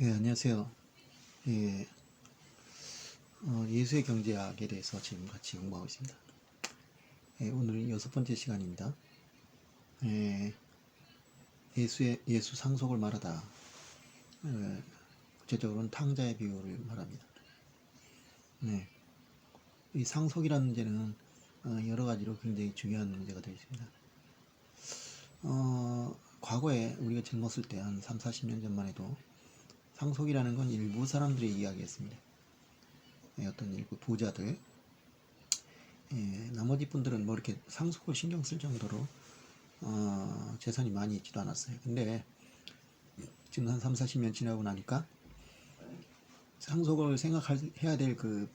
예, 안녕하세요. 예, 예수의 경제학에 대해서 지금 같이 공부하고 있습니다. 예, 오늘은 6번째 시간입니다. 예, 예수 상속을 말하다. 구체적으로는 탕자의 비유를 말합니다. 네, 이 상속이라는 문제는 여러 가지로 굉장히 중요한 문제가 되어 있습니다. 과거에 우리가 젊었을 때 한 3, 40년 전만 해도 상속이라는 건 일부 사람들의 이야기였습니다. 예, 어떤 일부 부자들, 예, 나머지 분들은 뭐 이렇게 상속을 신경 쓸 정도로 재산이 많이 있지도 않았어요. 근데 지금 한 3, 40년 지나고 나니까 상속을 생각해야 될 그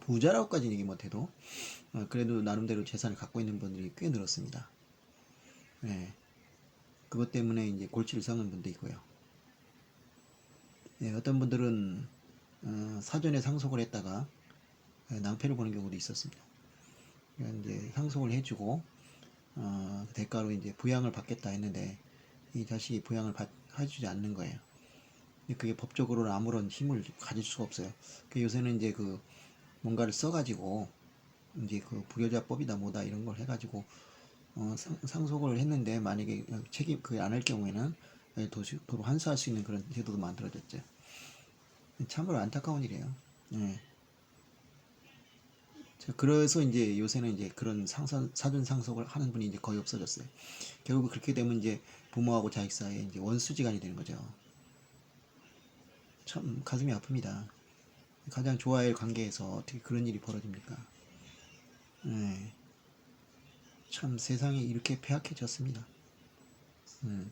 부자라고까지 얘기 못해도 그래도 나름대로 재산을 갖고 있는 분들이 꽤 늘었습니다. 네, 그것 때문에 이제 골치를 썩는 분도 있고요. 네, 어떤 분들은 사전에 상속을 했다가 낭패를 보는 경우도 있었습니다. 그러니까 이제 상속을 해주고 그 대가로 이제 부양을 받겠다 했는데 이 자식이 부양을 해주지 않는 거예요. 그게 법적으로는 아무런 힘을 가질 수가 없어요. 요새는 이제 그 뭔가를 써가지고 이제 그 불효자법이다 뭐다 이런 걸 해가지고 상속을 했는데 만약에 책임 그 안 할 경우에는 도로 환수할 수 있는 그런 제도도 만들어졌죠. 참으로 안타까운 일이에요. 네. 그래서 이제 요새는 이제 그런 사전 상속을 하는 분이 이제 거의 없어졌어요. 결국 그렇게 되면 이제 부모하고 자식 사이에 이제 원수지간이 되는 거죠. 참 가슴이 아픕니다. 가장 좋아할 관계에서 어떻게 그런 일이 벌어집니까? 네. 참 세상이 이렇게 폐악해졌습니다.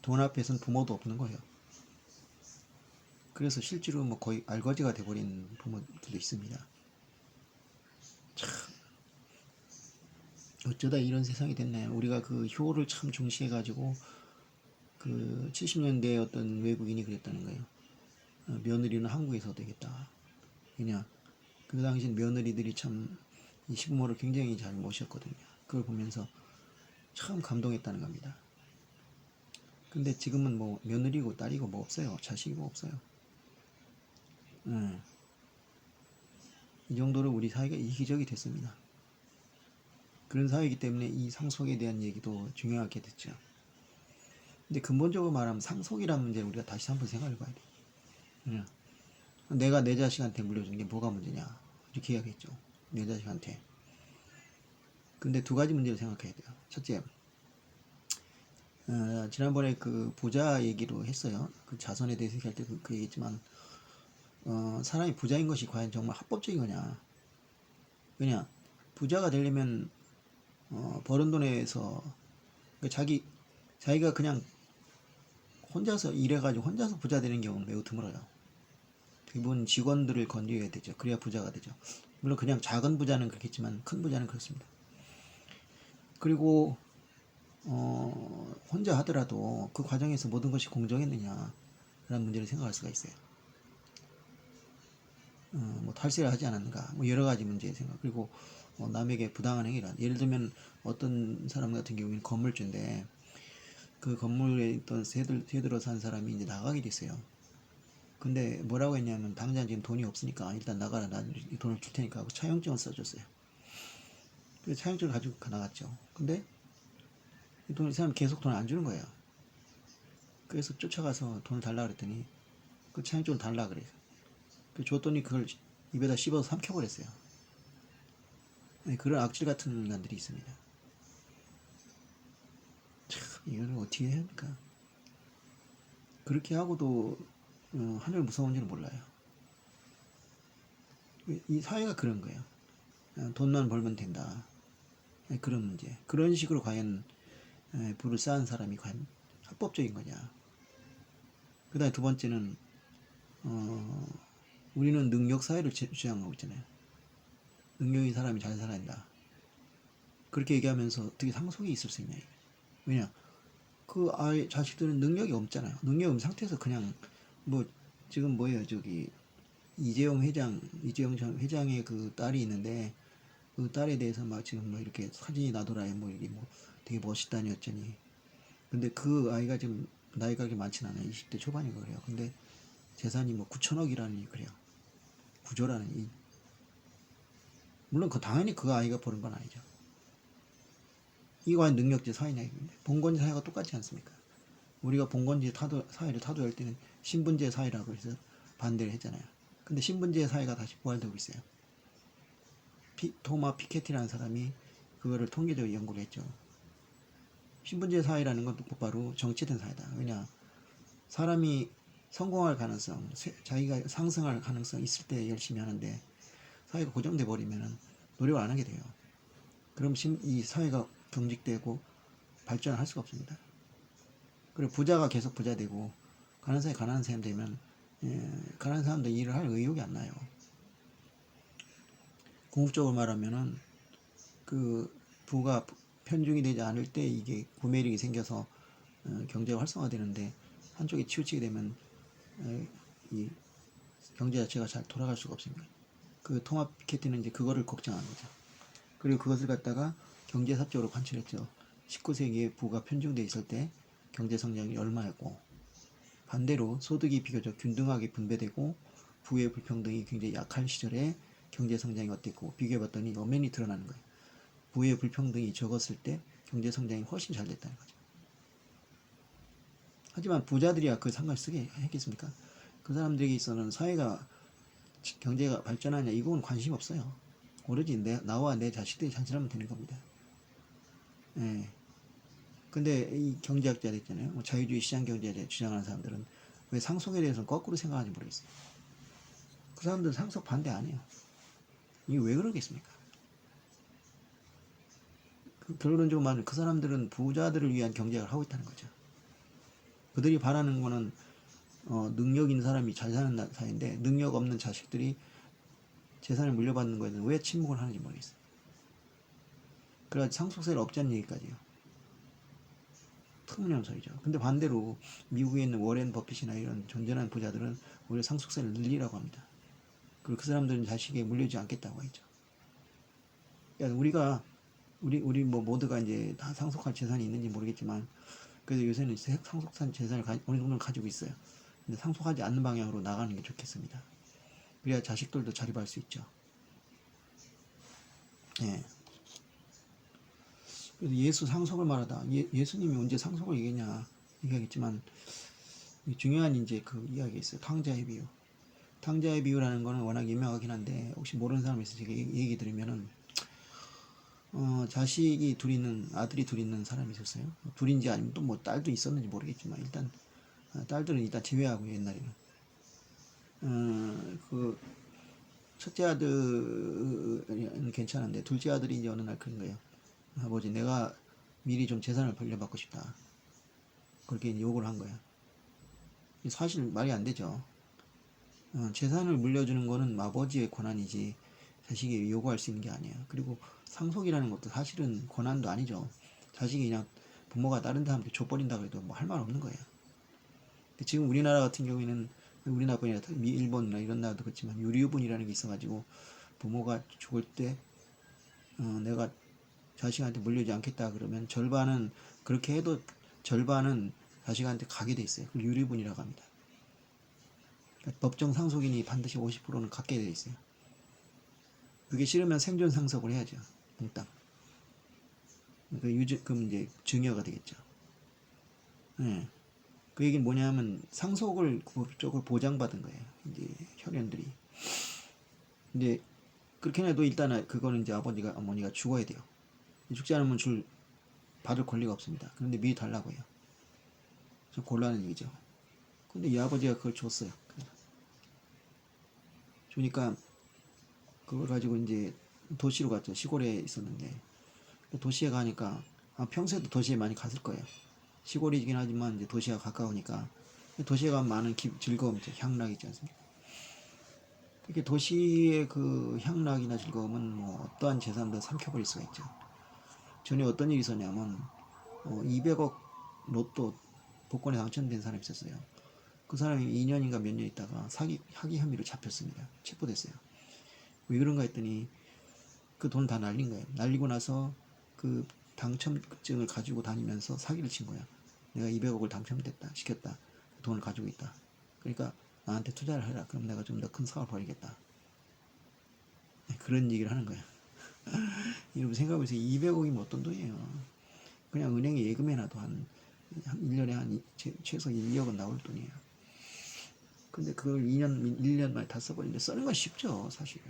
돈 앞에선 부모도 없는 거예요. 그래서 실제로 뭐 거의 알거지가 돼버린 부모들도 있습니다. 참 어쩌다 이런 세상이 됐나요? 우리가 그 효를 참 중시해가지고 그 70년대에 어떤 외국인이 그랬다는 거예요. 며느리는 한국에서 되겠다. 그냥 그 당시 며느리들이 참 이 시부모를 굉장히 잘 모셨거든요. 그걸 보면서 참 감동했다는 겁니다. 근데 지금은 뭐 며느리고 딸이고 뭐 없어요. 자식이고 없어요. 예, 이 정도로 우리 사회가 이기적이 됐습니다. 그런 사회이기 때문에 이 상속에 대한 얘기도 중요하게 됐죠. 근데 근본적으로 말하면 상속이라는 문제를 우리가 다시 한번 생각해 봐야 돼요. 예, 내가 내 자식한테 물려준 게 뭐가 문제냐 이렇게 이야기했죠. 내 자식한테. 근데 두 가지 문제를 생각해야 돼요. 첫째, 지난번에 그 부자 얘기로 했어요. 그 자손에 대해서 얘기할 때 그 얘기했지만 사람이 부자인 것이 과연 정말 합법적인 거냐. 왜냐, 부자가 되려면 버는 돈에서 그러니까 자기가 그냥 혼자서 일해가지고 혼자서 부자 되는 경우는 매우 드물어요. 대부분 직원들을 건드려야 되죠. 그래야 부자가 되죠. 물론 그냥 작은 부자는 그렇겠지만 큰 부자는 그렇습니다. 그리고 혼자 하더라도 그 과정에서 모든 것이 공정했느냐라는 문제를 생각할 수가 있어요. 뭐 탈세를 하지 않았는가, 뭐 여러 가지 문제의 생각. 그리고 남에게 부당한 행위란, 예를 들면 어떤 사람 같은 경우에는 건물주인데 그 건물에 있던 새들어 산 사람이 이제 나가게 됐어요. 근데 뭐라고 했냐면 당장 지금 돈이 없으니까 일단 나가라, 나 돈을 줄 테니까 하고 차용증을 써줬어요. 그래서 차용증을 가지고 나갔죠. 근데 이 사람 계속 돈 안 주는 거예요. 그래서 쫓아가서 돈을 달라 그랬더니 그 차용증을 달라 그래요. 줬더니 그걸 입에다 씹어서 삼켜버렸어요. 네, 그런 악질 같은 인간들이 있습니다. 참 이거를 어떻게 해야 합니까? 그렇게 하고도 하늘 무서운 줄 몰라요. 이 사회가 그런 거예요. 돈만 벌면 된다. 네, 그런 문제. 그런 식으로 과연 부를 쌓은 사람이 과연 합법적인 거냐. 그 다음에 두 번째는 어, 우리는 능력 사회를 주장하고 있잖아요. 능력인 사람이 잘 살아야 한다. 그렇게 얘기하면서 어떻게 상속이 있을 수 있냐. 왜냐, 그 아이 자식들은 능력이 없잖아요. 능력이 없는 상태에서 그냥 뭐 지금 뭐예요, 저기 이재용 전 회장의 그 딸이 있는데 그 딸에 대해서 막 지금 뭐 이렇게 사진이 나돌아요. 뭐 이게 뭐 되게 멋있다니 어쩌니. 근데 그 아이가 지금 나이가 그렇게 많진 않아요. 20대 초반이고 그래요. 근데 재산이 뭐 9천억이라는 그래요. 구조라는 이. 물론 그 당연히 그 아이가 버는 건 아니죠. 이거 과연 능력제 사회냐 이건데. 봉건제 사회가 똑같지 않습니까? 우리가 봉건제 사회를 타도할 때는 신분제 사회라고 해서 반대를 했잖아요. 근데 신분제 사회가 다시 부활되고 있어요. 토마 피케티라는 사람이 그거를 통계적으로 연구를 했죠. 신분제 사회라는 건 바로 정치된 사회다. 왜냐, 사람이 성공할 가능성, 자기가 상승할 가능성 있을 때 열심히 하는데 사회가 고정돼 버리면 노력을 안 하게 돼요. 그럼 이 사회가 경직되고 발전할 수가 없습니다. 그리고 부자가 계속 부자 되고 가난한 사람이 가난한 사람 되면 가난한 사람도 일을 할 의욕이 안 나요. 궁극적으로 말하면은 그 부가 편중이 되지 않을 때 이게 구매력이 생겨서 경제가 활성화되는데 한쪽에 치우치게 되면 이 경제 자체가 잘 돌아갈 수가 없습니다. 그 토마 피케티는 이제 그거를 걱정한 거죠. 그리고 그것을 갖다가 경제사적으로 관찰했죠. 19세기에 부가 편중돼 있을 때 경제 성장이 얼마였고, 반대로 소득이 비교적 균등하게 분배되고 부의 불평등이 굉장히 약한 시절에 경제 성장이 어땠고 비교해봤더니 엄연히 드러나는 거예요. 부의 불평등이 적었을 때 경제 성장이 훨씬 잘 됐다는 거죠. 하지만 부자들이야 그 상관 쓰게 했겠습니까? 그 사람들에게 있어서는 사회가 경제가 발전하냐 이건 관심 없어요. 오로지 나와 내 자식들이 잘 살면 되는 겁니다. 예. 근데 이 경제학자들 있잖아요. 뭐 자유주의 시장 경제에 주장하는 사람들은 왜 상속에 대해서는 거꾸로 생각하는지 모르겠어요. 그 사람들은 상속 반대 안 해요. 이게 왜 그러겠습니까? 결론적으로 말하면 그 사람들은 부자들을 위한 경제를 하고 있다는 거죠. 그들이 바라는 거는 능력 있는 사람이 잘 사는 사회인데 능력 없는 자식들이 재산을 물려받는 거에는 왜 침묵을 하는지 모르겠어요. 그래서 상속세를 없자는 얘기까지요. 터무니없는 소리죠. 근데 반대로 미국에 있는 워렌 버핏이나 이런 존재하는 부자들은 오히려 상속세를 늘리라고 합니다. 그리고 그 사람들은 자식에게 물려주지 않겠다고 했죠. 그러니까 우리 뭐 모두가 이제 다 상속할 재산이 있는지 모르겠지만 그래도 요새는 상속한 재산을 어느 정도 가지고 있어요. 근데 상속하지 않는 방향으로 나가는 게 좋겠습니다. 그래야 자식들도 자립할 수 있죠. 예. 그래서 예수 상속을 말하다. 예수님이 언제 상속을 얘기하겠지만 중요한 이제 그 이야기가 있어요. 탕자의 비유. 탕자의 비유라는 거는 워낙 유명하긴 한데 혹시 모르는 사람이 있어서 제가 얘기 들으면은 자식이 둘 있는 아들이 둘 있는 사람이 있었어요. 둘인지 아니면 또 뭐 딸도 있었는지 모르겠지만 일단 딸들은 일단 제외하고 옛날에는 그 첫째 아들은 괜찮은데 둘째 아들이 이제 어느 날 그런 거예요. 아버지 내가 미리 좀 재산을 벌려받고 싶다. 그렇게 요구를 한 거야. 사실 말이 안 되죠. 재산을 물려주는 거는 아버지의 권한이지 자식이 요구할 수 있는 게 아니에요. 그리고 상속이라는 것도 사실은 권한도 아니죠. 자식이 그냥 부모가 다른 사람한테 줘버린다 그래도 뭐 할 말 없는 거예요. 지금 우리나라 같은 경우에는 우리나라뿐이 아니라 일본이나 이런 나라도 그렇지만 유류분이라는 게 있어가지고 부모가 죽을 때 내가 자식한테 물려주지 않겠다 그러면 절반은 그렇게 해도 절반은 자식한테 가게 돼 있어요. 그걸 유류분이라고 합니다. 그러니까 법정 상속인이 반드시 50%는 갖게 돼 있어요. 그게 싫으면 생존 상속을 해야죠. 몽땅. 그럼 이제 증여가 되겠죠. 네. 그 얘기는 뭐냐면 상속을 법적으로 보장받은 거예요. 이제 혈연들이. 근데 그렇게 해도 일단은 그거는 이제 아버지가 어머니가 죽어야 돼요. 죽지 않으면 받을 권리가 없습니다. 그런데 미리 달라고 해요. 좀 곤란한 얘기죠. 근데 이 아버지가 그걸 줬어요. 주니까 그걸 가지고 이제 도시로 갔죠. 시골에 있었는데 도시에 가니까 평소에도 도시에 많이 갔을 거예요. 시골이긴 하지만 이제 도시가 가까우니까 도시에 가면 많은 즐거움, 향락 있지 않습니까? 이렇게 도시의 그 향락이나 즐거움은 뭐 어떠한 재산도 삼켜버릴 수가 있죠. 전에 어떤 일이 있었냐면 200억 로또 복권에 당첨된 사람이 있었어요. 그 사람이 2년인가 몇 년 있다가 사기 혐의로 잡혔습니다. 체포됐어요. 왜 그런가 했더니 그 돈 다 날린 거예요. 날리고 나서 그 당첨증을 가지고 다니면서 사기를 친 거야. 내가 200억을 당첨됐다, 시켰다. 돈을 가지고 있다. 그러니까 나한테 투자를 해라. 그럼 내가 좀 더 큰 사업을 벌이겠다. 그런 얘기를 하는 거야. 여러분 생각해보세요. 200억이면 어떤 돈이에요. 그냥 은행에 예금해놔도 한 1년에 최소 1, 2억은 나올 돈이에요. 근데 그걸 1년 만에 다 써버리는데 쓰는 건 쉽죠, 사실.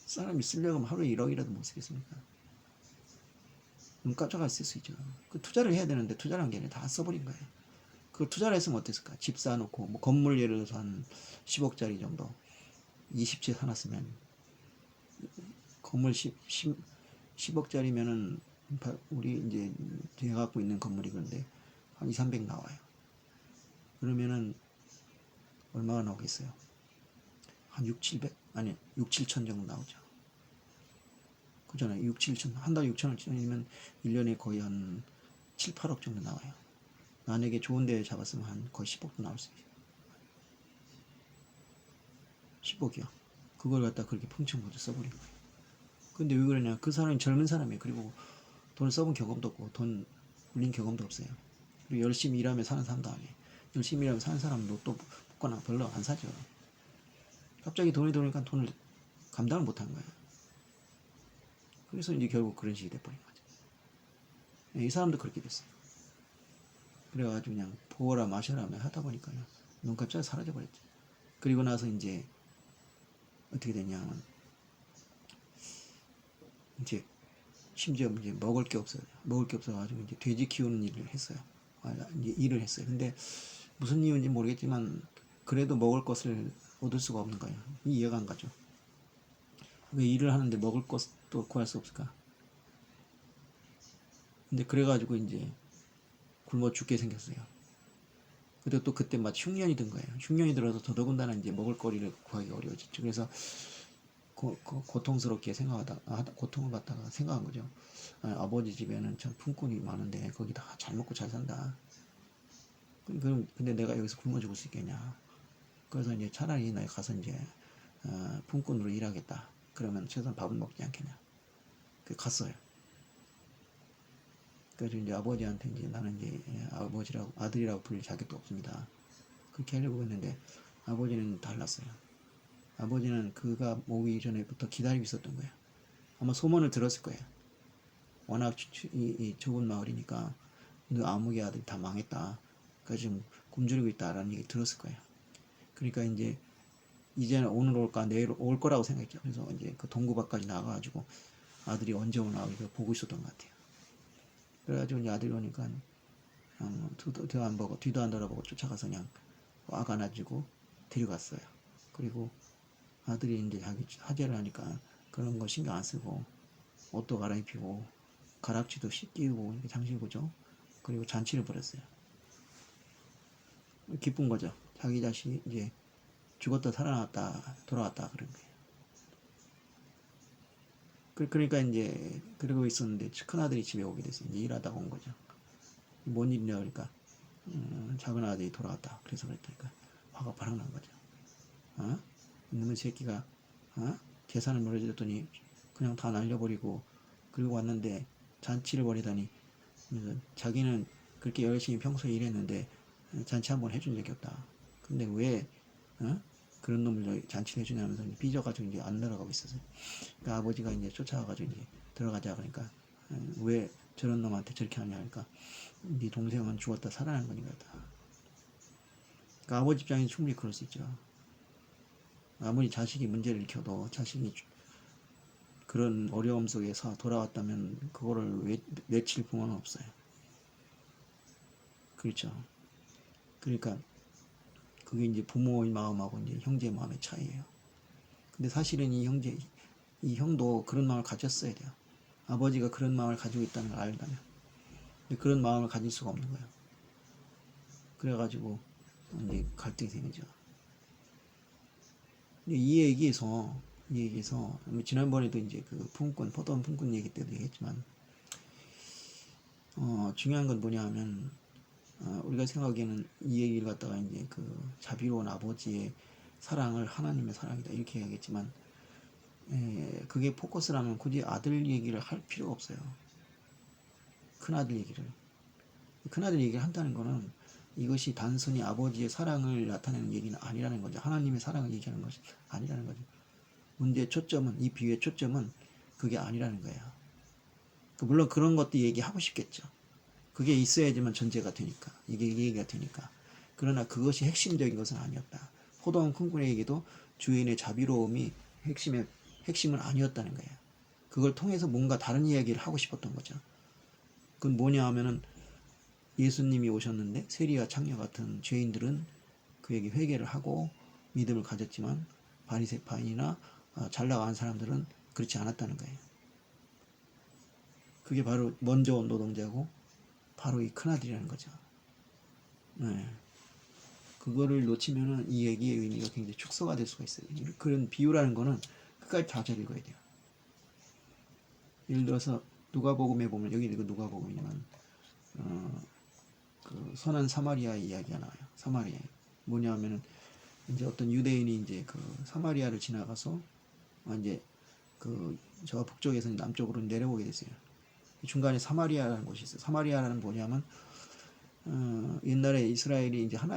사람이 쓰려고 하면 하루에 1억이라도 못 쓰겠습니까? 눈 깜짝할 수 있죠. 그 투자를 해야 되는데 투자를 한 게 아니라 다 써버린 거예요. 그 투자를 했으면 어땠을까? 집 사놓고, 뭐 건물 예를 들어서 한 10억짜리 정도, 20채 사놨으면, 건물 10억짜리면은, 우리 이제 제가 갖고 있는 건물이 그런데 한 2, 300 나와요. 그러면은 얼마가 나오겠어요? 한 6, 700? 아니, 6, 7천 정도 나오죠. 그잖아요. 6, 7천. 한 달 6천 원이면 1년에 거의 한 7, 8억 정도 나와요. 만약에 좋은 데 잡았으면 한 거의 10억도 나올 수 있어요. 10억이요. 그걸 갖다 그렇게 풍청모두 써버린 거예요. 근데 왜 그러냐? 그 사람이 젊은 사람이에요. 그리고 돈을 써본 경험도 없고 돈 굴린 경험도 없어요. 그리고 열심히 일하며 사는 사람도 아니에요. 열심히 일하며 사는 사람은 로또 복거나 별로 안 사죠. 갑자기 돈이 들어오니까 돈을 감당을 못한 거예요. 그래서 이제 결국 그런 식이 돼버린 거죠. 이 사람도 그렇게 됐어요. 그래가지고 그냥 보어라 마셔라 하다 보니까요. 눈 깜짝이 사라져버렸죠. 그리고 나서 이제 어떻게 되냐면 이제 심지어 이제 먹을 게 없어요. 먹을 게 없어가지고 이제 돼지 키우는 일을 했어요. 이제 일을 했어요. 근데 무슨 이유인지 모르겠지만 그래도 먹을 것을 얻을 수가 없는 거예요. 이해가 안 가죠. 왜 일을 하는데 먹을 것도 구할 수 없을까? 근데 그래가지고 이제 굶어 죽게 생겼어요. 그리고 또 그때 막 흉년이 든 거예요. 흉년이 들어서 더더군다나 이제 먹을 거리를 구하기 어려워졌죠. 그래서 고통스럽게 고통을 받다가 생각한 거죠. 아버지 집에는 참 품꾼이 많은데 거기 다 잘 먹고 잘 산다. 근데 내가 여기서 굶어 죽을 수 있겠냐. 그래서 이제 차라리 내가 가서 이제 품꾼으로 일하겠다. 그러면 최소한 밥은 먹지 않겠냐. 그 갔어요. 그래서 이제 아버지한테 이제 나는 이제 아버지라고 아들이라고 불릴 자격도 없습니다. 그렇게 하려고 했는데 아버지는 달랐어요. 아버지는 그가 오기 전에부터 기다리고 있었던 거예요. 아마 소문을 들었을 거예요. 워낙 이 좁은 마을이니까 너 아무개 아들이 다 망했다. 그러니까 지금 굶주리고 있다라는 얘기 들었을 거예요. 그러니까 이제는 오늘 올까 내일 올 거라고 생각했죠. 그래서 이제 그 동구 밖까지 나가가지고 아들이 언제 오나 이거 보고 있었던 것 같아요. 그래가지고 이제 아들이 오니까 뒤도 안 돌아보고 쫓아가서 그냥 꽉 안아주고 데려갔어요. 그리고 아들이 이제 자기 하재를 하니까 그런 거 신경 안 쓰고 옷도 갈아입히고 가락지도 씻기고 이렇게 장식 보죠. 그리고 잔치를 벌였어요. 기쁜 거죠. 자기 자식이 이제 죽었다 살아났다 돌아왔다 그런 거예요. 그러니까 이제 그러고 있었는데 큰 아들이 집에 오게 됐어요. 이제 일하다가 온 거죠. 뭔 일이냐 그러니까 작은 아들이 돌아왔다. 그래서 그랬다니까 화가 바락 난 거죠. 어? 이놈의 새끼가 재산을 물어줬더니 그냥 다 날려버리고 그리고 왔는데 잔치를 벌이다니. 그래서 자기는 그렇게 열심히 평소에 일했는데 잔치 한번 해준 적이 없다. 근데 왜 그런 놈을 잔치를 해주냐면서 삐져가지고 이제 안 들어가고 있었어요. 그러니까 아버지가 이제 쫓아와가지고 이제 들어가자 그러니까 왜 저런 놈한테 저렇게 하냐 하니까 네 동생은 죽었다 살아난 거니까. 그러니까 아버지 입장에서 충분히 그럴 수 있죠. 아무리 자식이 문제를 일으켜도 자식이 그런 어려움 속에서 돌아왔다면 그거를 외칠 부모는 없어요. 그렇죠. 그러니까 그게 이제 부모의 마음하고 이제 형제의 마음의 차이예요. 근데 사실은 이 형도 그런 마음을 가졌어야 돼요. 아버지가 그런 마음을 가지고 있다는 걸 알다면. 근데 그런 마음을 가질 수가 없는 거예요. 그래가지고 이제 갈등이 생기죠. 근데 이 얘기에서 지난번에도 이제 그 포도원 품꾼 얘기 때도 얘기했지만 중요한 건 뭐냐 하면 우리가 생각하기에는 이 얘기를 갖다가 이제 그 자비로운 아버지의 사랑을 하나님의 사랑이다 이렇게 얘기했지만 그게 포커스라면 굳이 아들 얘기를 할 필요가 없어요. 큰아들 얘기를 한다는 거는 이것이 단순히 아버지의 사랑을 나타내는 얘기는 아니라는 거죠. 하나님의 사랑을 얘기하는 것이 아니라는 거죠. 문제의 초점은, 이 비유의 초점은 그게 아니라는 거예요. 물론 그런 것도 얘기하고 싶겠죠. 그게 있어야지만 전제가 되니까, 이게 얘기가 되니까. 그러나 그것이 핵심적인 것은 아니었다. 포도원 큰꾼에게도 주인의 자비로움이 핵심은 아니었다는 거예요. 그걸 통해서 뭔가 다른 이야기를 하고 싶었던 거죠. 그건 뭐냐 하면은 예수님이 오셨는데 세리와 창녀 같은 죄인들은 그에게 회개를 하고 믿음을 가졌지만 바리새파인이나 잘 나간 사람들은 그렇지 않았다는 거예요. 그게 바로 먼저 온 노동자고 바로 이 큰아들이라는 거죠. 네. 그거를 놓치면은 이 얘기의 의미가 굉장히 축소가 될 수가 있어요. 그런 비유라는 거는 끝까지 다 잘 읽어야 돼요. 예를 들어서 누가복음에 보면, 여기 이거 누가복음이지만 그 선한 사마리아 이야기가 나와요. 사마리아 뭐냐면은 이제 어떤 유대인이 이제 그 사마리아를 지나가서 이제 그 저 북쪽에서 남쪽으로 내려오게 됐어요. 중간에 사마리아라는 곳이 있어요. 사마리아라는 뭐냐면 옛날에 이스라엘이 이제 하나